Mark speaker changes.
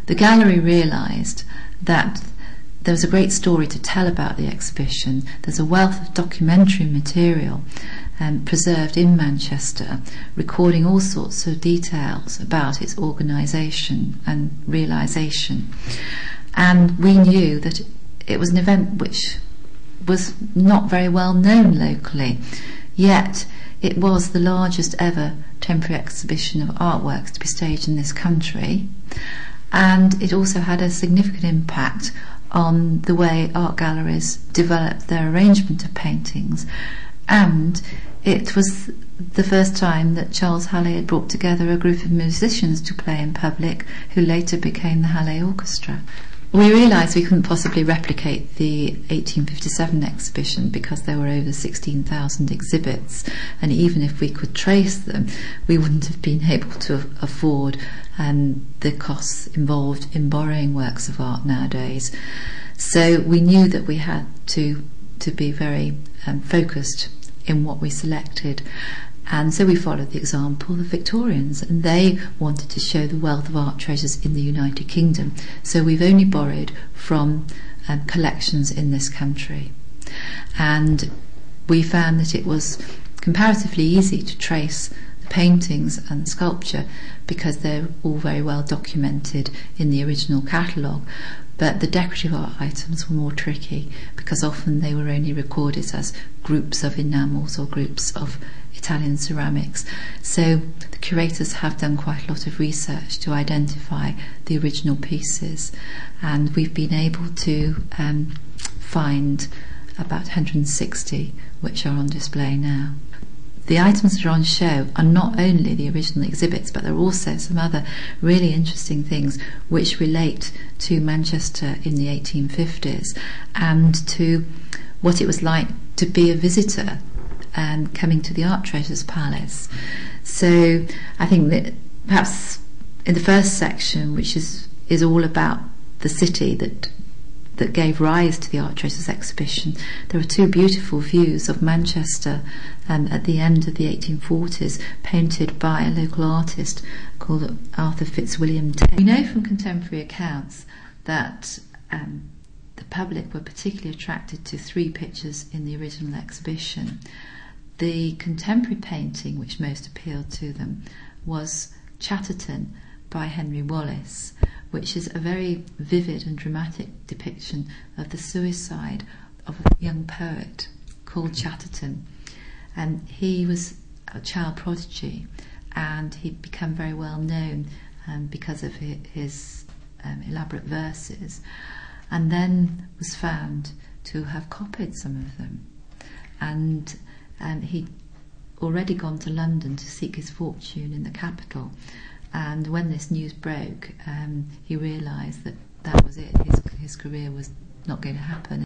Speaker 1: The gallery realised that there was a great story to tell about the exhibition. There's a wealth of documentary material preserved in Manchester, recording all sorts of details about its organisation and realisation. And we knew that it was an event which was not very well known locally, yet it was the largest ever temporary exhibition of artworks to be staged in this country, and it also had a significant impact on the way art galleries developed their arrangement of paintings. And it was the first time that Charles Hallé had brought together a group of musicians to play in public, who later became the Hallé Orchestra. We realised we couldn't possibly replicate the 1857 exhibition because there were over 16,000 exhibits, and even if we could trace them, we wouldn't have been able to afford the costs involved in borrowing works of art nowadays. So we knew that we had to be very focused in what we selected. And so we followed the example of the Victorians, and they wanted to show the wealth of art treasures in the United Kingdom. So we've only borrowed from collections in this country. And we found that it was comparatively easy to trace the paintings and sculpture because they're all very well documented in the original catalogue. But the decorative art items were more tricky because often they were only recorded as groups of enamels or groups of Italian ceramics. So the curators have done quite a lot of research to identify the original pieces, and we've been able to find about 160 which are on display now. The items that are on show are not only the original exhibits, but there are also some other really interesting things which relate to Manchester in the 1850s and to what it was like to be a visitor coming to the Art Treasures Palace. So I think that perhaps in the first section, which is all about the city that gave rise to the Art Treasures exhibition, there are two beautiful views of Manchester at the end of the 1840s, painted by a local artist called Arthur Fitzwilliam Tate. We know from contemporary accounts that the public were particularly attracted to three pictures in the original exhibition. The contemporary painting which most appealed to them was Chatterton by Henry Wallace, which is a very vivid and dramatic depiction of the suicide of a young poet called Chatterton. And he was a child prodigy, and he'd become very well known because of his elaborate verses, and then was found to have copied some of them. And he'd already gone to London to seek his fortune in the capital. And when this news broke, he realised that that was it. His career was not going to happen.